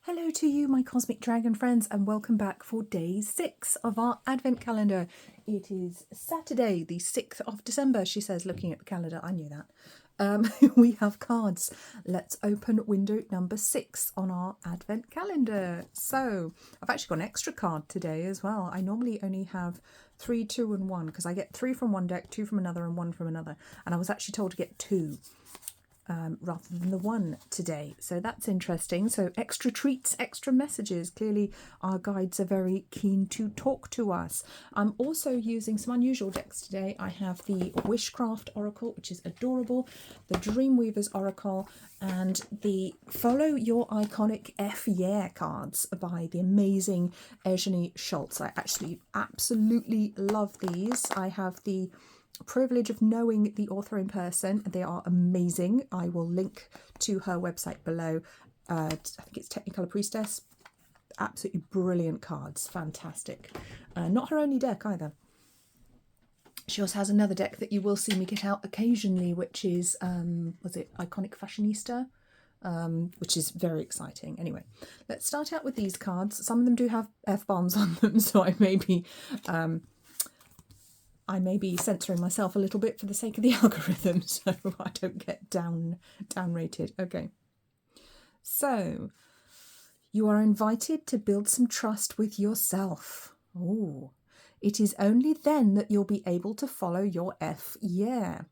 Hello to you, my cosmic dragon friends, and welcome back for day 6 of our advent calendar. It is Saturday, the 6th of December, she says, looking at the calendar. I knew that. We have cards. Let's open window number 6 on our advent calendar. So I've actually got an extra card today as well. I normally only have 3, 2 and 1 because I get 3 from one deck, 2 from another and 1 from another. And I was actually told to get 2. Rather than the 1 today. So that's interesting. So extra treats, extra messages. Clearly our guides are very keen to talk to us. I'm also using some unusual decks today. I have the Wishcraft Oracle, which is adorable, the Dreamweaver's Oracle, and the Follow Your Iconic F Yeah cards by the amazing Eugenie Schultz. I actually absolutely love these. I have the privilege of knowing the author in person. They are amazing. I will link to her website below. I think it's Technicolor Priestess. Absolutely brilliant cards. Fantastic. Not her only deck either. She also has another deck that you will see me get out occasionally, which is, was it Iconic Fashionista? Which is very exciting. Anyway, let's start out with these cards. Some of them do have F-bombs on them, so I may be censoring myself a little bit for the sake of the algorithm, so I don't get down rated. Okay. So, you are invited to build some trust with yourself. Oh, it is only then that you'll be able to follow your F yeah.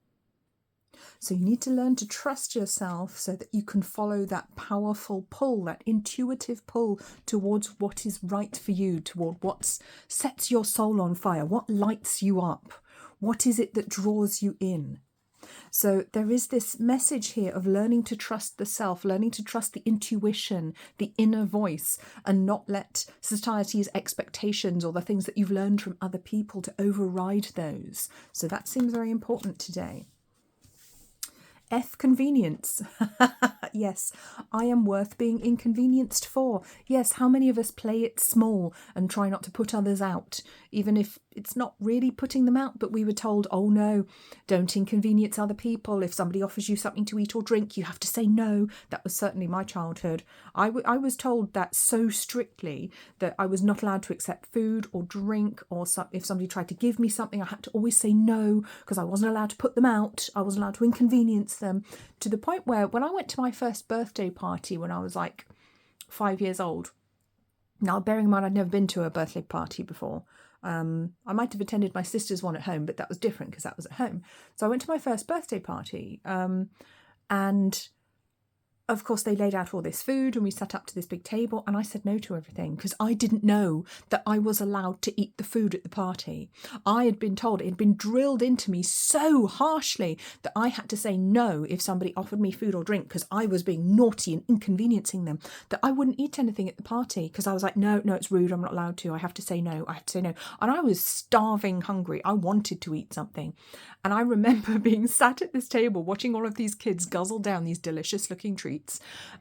So you need to learn to trust yourself so that you can follow that powerful pull, that intuitive pull towards what is right for you, toward what sets your soul on fire, what lights you up, what is it that draws you in. So there is this message here of learning to trust the self, learning to trust the intuition, the inner voice, and not let society's expectations or the things that you've learned from other people to override those. So that seems very important today. F, convenience. Yes, I am worth being inconvenienced for. Yes, how many of us play it small and try not to put others out, even if it's not really putting them out, but we were told, oh no, don't inconvenience other people. If somebody offers you something to eat or drink, you have to say no. That was certainly my childhood. I was told that so strictly that I was not allowed to accept food or drink, or if somebody tried to give me something, I had to always say no because I wasn't allowed to put them out. I wasn't allowed to inconvenience them, to the point where when I went to my first birthday party when I was like 5 years old, now bearing in mind I'd never been to a birthday party before, I might have attended my sister's one at home, but that was different because that was at home. So I went to my first birthday party, and of course, they laid out all this food and we sat up to this big table, and I said no to everything because I didn't know that I was allowed to eat the food at the party. I had been told, it had been drilled into me so harshly that I had to say no if somebody offered me food or drink because I was being naughty and inconveniencing them, that I wouldn't eat anything at the party because I was like, no, it's rude, I'm not allowed to, I have to say no. And I was starving hungry. I wanted to eat something. And I remember being sat at this table watching all of these kids guzzle down these delicious looking treats,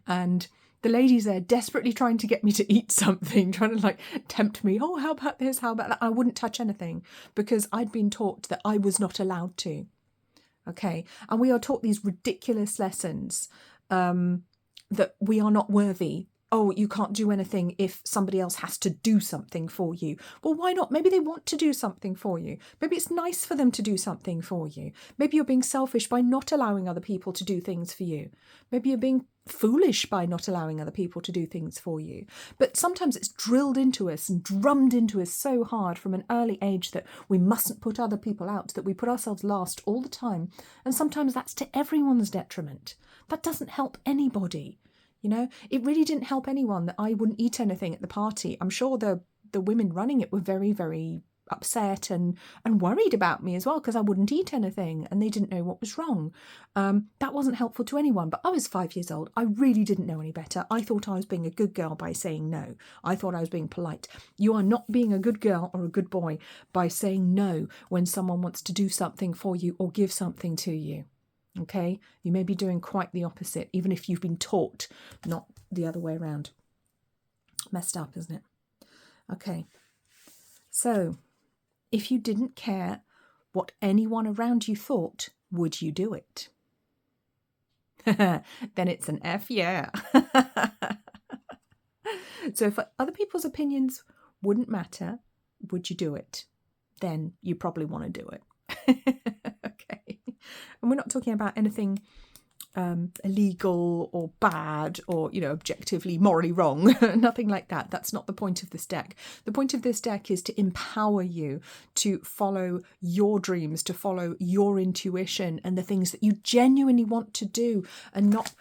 and the ladies there desperately trying to get me to eat something, trying to like tempt me. Oh, how about this? How about that? I wouldn't touch anything because I'd been taught that I was not allowed to. Okay. And we are taught these ridiculous lessons that we are not worthy. Oh, you can't do anything if somebody else has to do something for you. Well, why not? Maybe they want to do something for you. Maybe it's nice for them to do something for you. Maybe you're being selfish by not allowing other people to do things for you. Maybe you're being foolish by not allowing other people to do things for you. But sometimes it's drilled into us and drummed into us so hard from an early age that we mustn't put other people out, that we put ourselves last all the time. And sometimes that's to everyone's detriment. That doesn't help anybody. You know, it really didn't help anyone that I wouldn't eat anything at the party. I'm sure the women running it were very, very upset and worried about me as well because I wouldn't eat anything and they didn't know what was wrong. That wasn't helpful to anyone, but I was 5 years old. I really didn't know any better. I thought I was being a good girl by saying no. I thought I was being polite. You are not being a good girl or a good boy by saying no when someone wants to do something for you or give something to you. Okay, you may be doing quite the opposite, even if you've been taught not the other way around. Messed up, isn't it? Okay, so if you didn't care what anyone around you thought, would you do it? Then it's an F yeah. So if other people's opinions wouldn't matter, would you do it? Then you probably want to do it. Okay. And we're not talking about anything illegal or bad or, objectively morally wrong. Nothing like that. That's not the point of this deck. The point of this deck is to empower you to follow your dreams, to follow your intuition and the things that you genuinely want to do, and not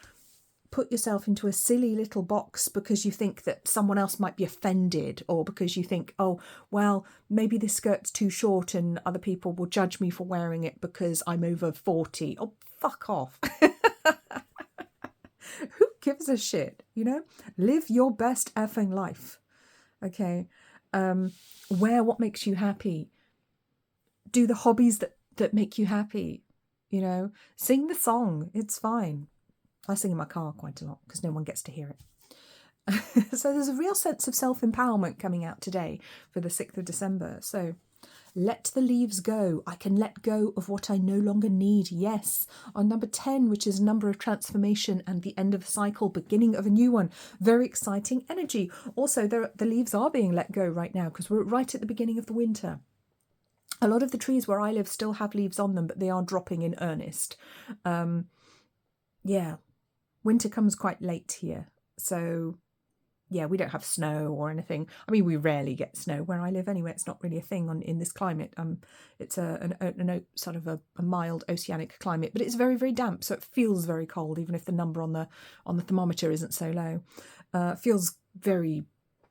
put yourself into a silly little box because you think that someone else might be offended, or because you think, oh, well, maybe this skirt's too short and other people will judge me for wearing it because I'm over 40. Oh, fuck off. Who gives a shit, Live your best effing life, okay? Wear what makes you happy. Do the hobbies that make you happy, Sing the song, it's fine. I sing in my car quite a lot because no one gets to hear it. So there's a real sense of self-empowerment coming out today for the 6th of December. So let the leaves go. I can let go of what I no longer need. Yes. On number 10, which is a number of transformation and the end of a cycle, beginning of a new one. Very exciting energy. Also, the leaves are being let go right now because we're right at the beginning of the winter. A lot of the trees where I live still have leaves on them, but they are dropping in earnest. Yeah. Winter comes quite late here. So yeah, we don't have snow or anything. I mean, we rarely get snow where I live anyway. It's not really a thing in this climate. It's a sort of a mild oceanic climate, but it's very, very damp, so it feels very cold, even if the number on the thermometer isn't so low. Feels very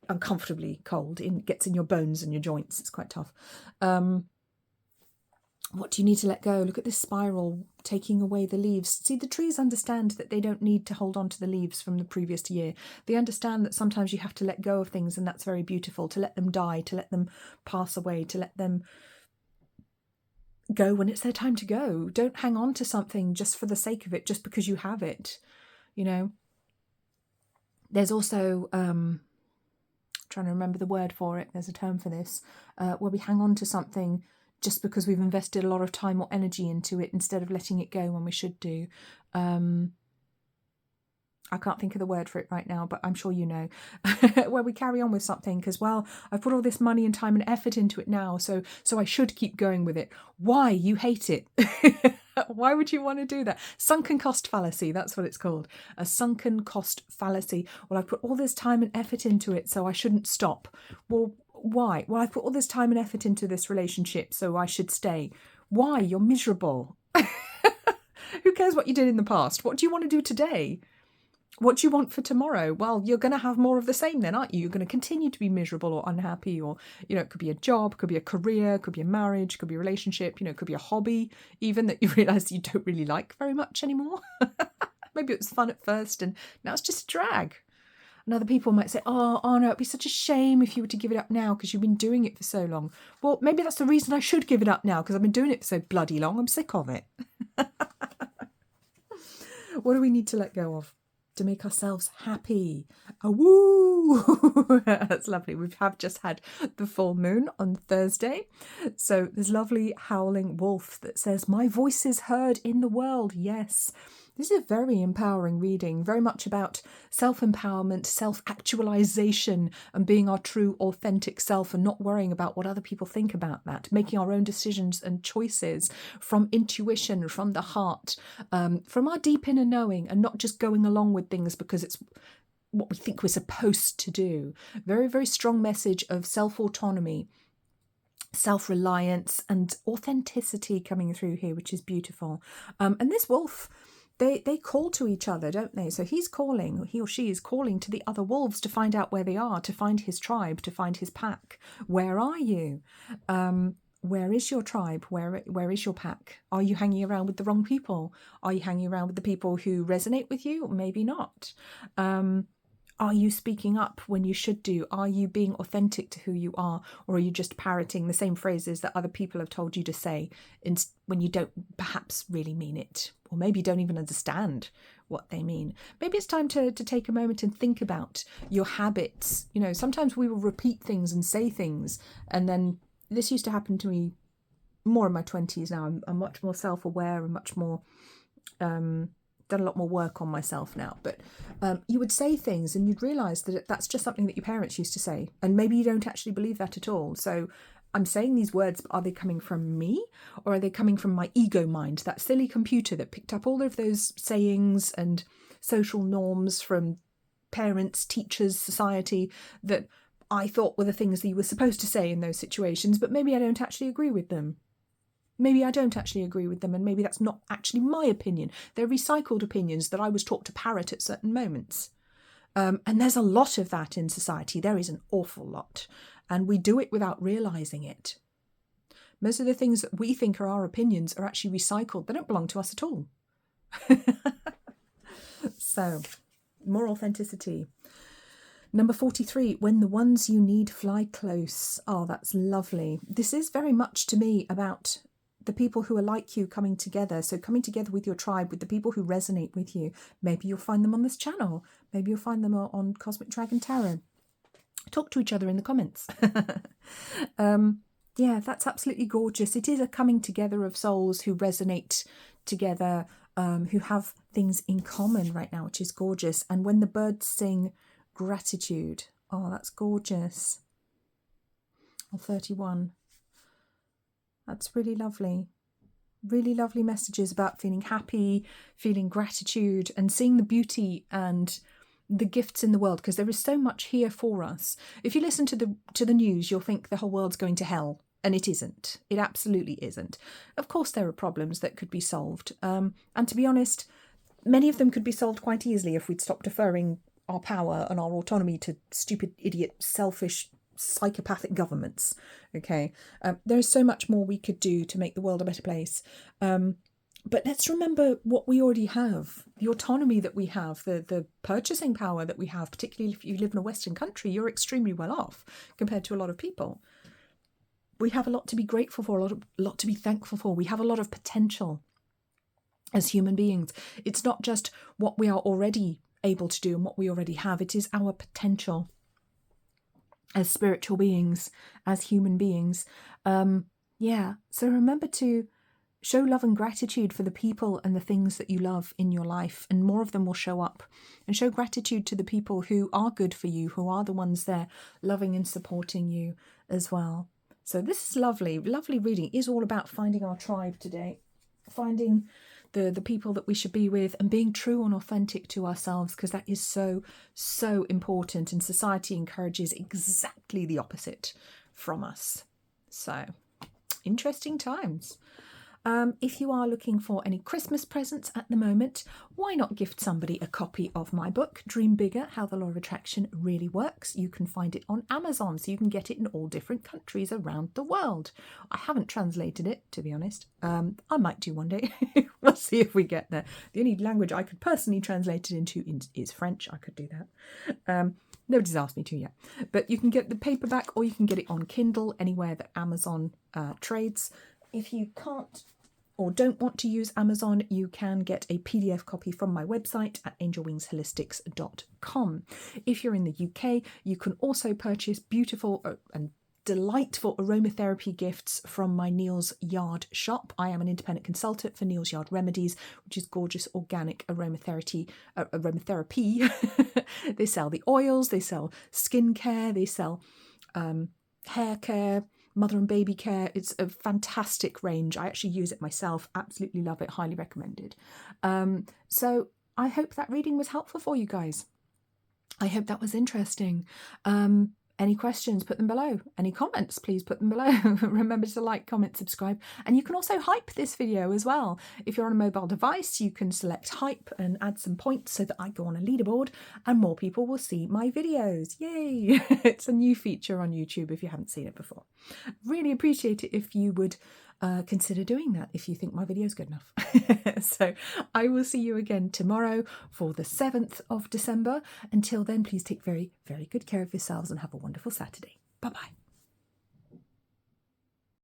uncomfortably cold. It gets in your bones and your joints. It's quite tough. What do you need to let go? Look at this spiral taking away the leaves. See, the trees understand that they don't need to hold on to the leaves from the previous year. They understand that sometimes you have to let go of things, and that's very beautiful, to let them die, to let them pass away, to let them go when it's their time to go. Don't hang on to something just for the sake of it, just because you have it, There's also, trying to remember the word for it, there's a term for this, where we hang on to something just because we've invested a lot of time or energy into it instead of letting it go when we should do. I can't think of the word for it right now, but I'm sure you know. Where we carry on with something because, well, I've put all this money and time and effort into it now, so I should keep going with it. Why? You hate it. Why would you want to do that? Sunken cost fallacy, that's what it's called. A sunken cost fallacy. Well, I've put all this time and effort into it, so I shouldn't stop. Well, why? Well, I've put all this time and effort into this relationship, so I should stay. Why? You're miserable. Who cares what you did in the past? What do you want to do today? What do you want for tomorrow? Well, you're going to have more of the same then, aren't you? You're going to continue to be miserable or unhappy, or, it could be a job, could be a career, could be a marriage, could be a relationship, it could be a hobby, even that you realise you don't really like very much anymore. Maybe it was fun at first and now it's just a drag. And other people might say, oh, no, it'd be such a shame if you were to give it up now because you've been doing it for so long. Well, maybe that's the reason I should give it up now, because I've been doing it for so bloody long. I'm sick of it. What do we need to let go of to make ourselves happy? Woo! That's lovely. We have just had the full moon on Thursday. So there's lovely howling wolf that says, my voice is heard in the world. Yes. This is a very empowering reading, very much about self-empowerment, self-actualization, and being our true, authentic self and not worrying about what other people think about that, making our own decisions and choices from intuition, from the heart, from our deep inner knowing, and not just going along with things because it's what we think we're supposed to do. Very, very strong message of self-autonomy, self-reliance and authenticity coming through here, which is beautiful. And this wolf, they call to each other, don't they? So he or she is calling to the other wolves to find out where they are, to find his tribe, to find his pack. Where are you? Where is your tribe? Where is your pack? Are you hanging around with the wrong people? Are you hanging around with the people who resonate with you? Or maybe not. Are you speaking up when you should do? Are you being authentic to who you are? Or are you just parroting the same phrases that other people have told you to say when you don't perhaps really mean it? Or maybe don't even understand what they mean. Maybe it's time to take a moment and think about your habits. Sometimes we will repeat things and say things. And then this used to happen to me more in my 20s now. I'm much more self-aware and much more done a lot more work on myself now, but you would say things and you'd realise that that's just something that your parents used to say, and maybe you don't actually believe that at all. So I'm saying these words, but are they coming from me, or are they coming from my ego mind, that silly computer that picked up all of those sayings and social norms from parents, teachers, society, that I thought were the things that you were supposed to say in those situations, but maybe I don't actually agree with them. Maybe I don't actually agree with them, and maybe that's not actually my opinion. They're recycled opinions that I was taught to parrot at certain moments. And there's a lot of that in society. There is an awful lot. And we do it without realising it. Most of the things that we think are our opinions are actually recycled. They don't belong to us at all. So, more authenticity. Number 43, when the ones you need fly close. Oh, that's lovely. This is very much to me about the people who are like you coming together. So coming together with your tribe, with the people who resonate with you. Maybe you'll find them on this channel. Maybe you'll find them on Cosmic Dragon Tarot. Talk to each other in the comments. Yeah, that's absolutely gorgeous. It is a coming together of souls who resonate together, who have things in common right now, which is gorgeous. And when the birds sing gratitude, oh, that's gorgeous. Or 31. That's really lovely. Really lovely messages about feeling happy, feeling gratitude, and seeing the beauty and the gifts in the world, because there is so much here for us. If you listen to the news, you'll think the whole world's going to hell, and it isn't. It absolutely isn't. Of course, there are problems that could be solved, and to be honest, many of them could be solved quite easily if we'd stop deferring our power and our autonomy to stupid, idiot, selfish, psychopathic governments. Okay, there is so much more we could do to make the world a better place. But let's remember what we already have, the autonomy that we have, the purchasing power that we have, particularly if you live in a Western country. You're extremely well off compared to a lot of people. We have a lot to be grateful for, a lot to be thankful for. We have a lot of potential as human beings. It's not just what we are already able to do and what we already have. It is our potential as spiritual beings, as human beings. Yeah, so remember to show love and gratitude for the people and the things that you love in your life, and more of them will show up. And show gratitude to the people who are good for you, who are the ones there loving and supporting you as well. So this is lovely, lovely reading. It is all about finding our tribe today, finding the people that we should be with, and being true and authentic to ourselves, because that is so, so important. And society encourages exactly the opposite from us. So, interesting times. If you are looking for any Christmas presents at the moment, why not gift somebody a copy of my book, Dream Bigger, How the Law of Attraction Really Works. You can find it on Amazon, so you can get it in all different countries around the world. I haven't translated it, to be honest. I might do one day. We'll see if we get there. The only language I could personally translate it into is French. I could do that. Nobody's asked me to yet. But you can get the paperback, or you can get it on Kindle, anywhere that Amazon trades. If you can't or don't want to use Amazon, you can get a PDF copy from my website at angelwingsholistics.com. If you're in the UK, you can also purchase beautiful and delightful aromatherapy gifts from my Neal's Yard shop. I am an independent consultant for Neal's Yard Remedies, which is gorgeous organic aromatherapy. They sell the oils, they sell skincare, they sell hair care, mother and baby care. It's a fantastic range. I actually use it myself. Absolutely love it. Highly recommended. So I hope that reading was helpful for you guys. I hope that was interesting. Any questions, put them below. Any comments, please put them below. Remember to like, comment, subscribe. And you can also hype this video as well. If you're on a mobile device, you can select hype and add some points so that I go on a leaderboard and more people will see my videos. Yay! It's a new feature on YouTube if you haven't seen it before. Really appreciate it if you would consider doing that if you think my video is good enough. So I will see you again tomorrow for the 7th of December. Until then, please take very, very good care of yourselves and have a wonderful Saturday. Bye-bye.